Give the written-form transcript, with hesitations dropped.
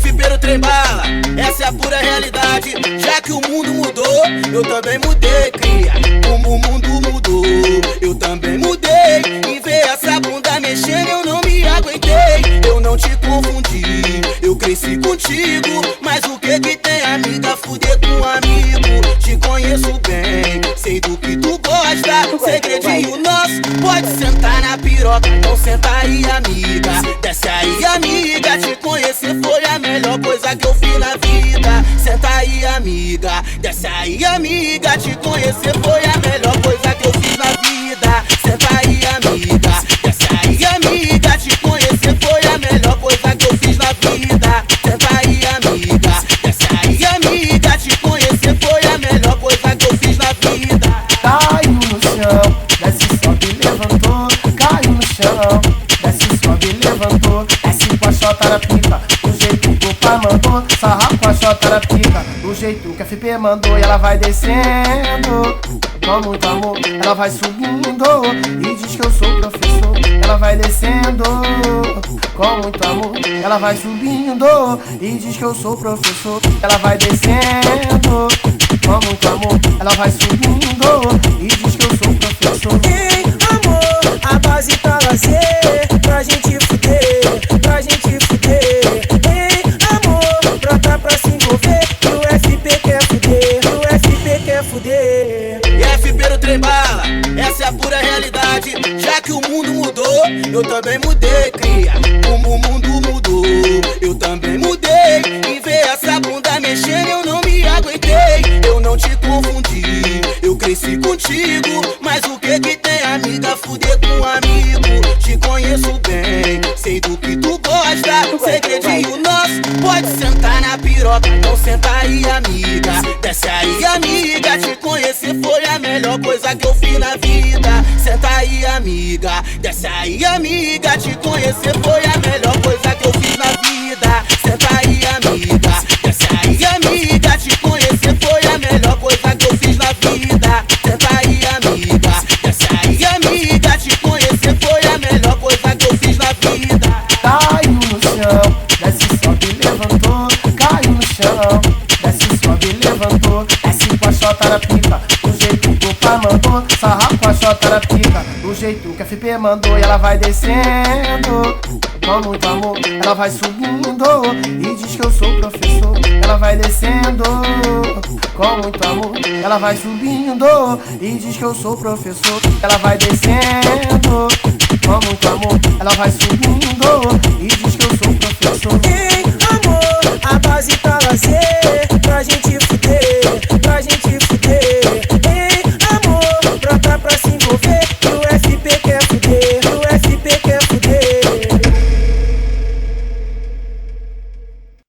FP Trem Bala, essa é a pura realidade. Já que o mundo mudou, eu também mudei, cria. Como o mundo mudou, eu também mudei. E ver essa bunda mexendo, eu não me aguentei. Eu não te confundi, eu cresci contigo. Mas o que tem, amiga, fuder com amigo? Te conheço bem, sei do que tu gosta. Segredinho nosso, pode sentar na piroca. Então senta aí, amiga, desce aí, amiga. Te conhecer foi a melhor coisa que eu fiz na vida. Senta aí, amiga, desce aí, amiga. Te conhecer foi a melhor coisa que eu fiz na vida. Senta aí, amiga, desce aí, amiga. Te conhecer foi a melhor coisa que eu fiz na vida. Senta aí, amiga, desce aí, amiga. Te conhecer foi a melhor coisa que eu fiz na vida. Caiu no chão, desce, sobe, levantou. Caiu no chão, desce, sobe, levantou. Desce com a chota na pica, do jeito que o pai mandou. Sarra com a chota na pica, do jeito que a FP mandou. E ela vai descendo, com muito amor. Ela vai subindo e diz que eu sou professor. Ela vai descendo, com muito amor. Ela vai subindo e diz que eu sou professor. Ela vai descendo, com muito amor. Ela vai subindo e diz que eu sou professor. Ei, amor, a base pra lazer, pra gente fuder, pra gente fuder. Ei, amor, brota pra se envolver, que o FP quer fuder, o FP quer fuder. FP Trem Bala, essa é a pura realidade. Já que o mundo mudou, eu também mudei, cria. Como o mundo mudou, eu também mudei. E ver essa bunda mexendo, eu não me aguentei. Eu não te confundi, eu cresci contigo. Mas o que tem, amiga, fuder com amigo? Te conheço bem, sei do que tu gosta. Segredinho nosso, pode sentar na piroca. Então senta aí, amiga, desce aí, amiga. Te conhecer foi a melhor coisa que eu fiz na vida. Senta aí, amiga, desce aí, amiga. Te conhecer foi a melhor coisa que eu fiz na vida. Senta aí, amiga, desce aí, amiga. Te conhecer foi a melhor coisa que eu fiz na vida. Senta aí, amiga, desce aí, amiga. Te conhecer foi a melhor coisa que eu fiz na vida. Caiu no chão, desce, sobe, levantou. Caiu no chão, desce, sobe, levantou. Desce com a chota na pica, do jeito que o pai mandou. Sarra com a chota na pica, do jeito que a FP mandou. E ela vai descendo, com muito amor. Ela vai subindo e diz que eu sou professor. Ela vai descendo, com muito amor. Ela vai subindo e diz que eu sou professor. Ela vai descendo, com muito amor. Ela vai subindo e diz que eu sou professor.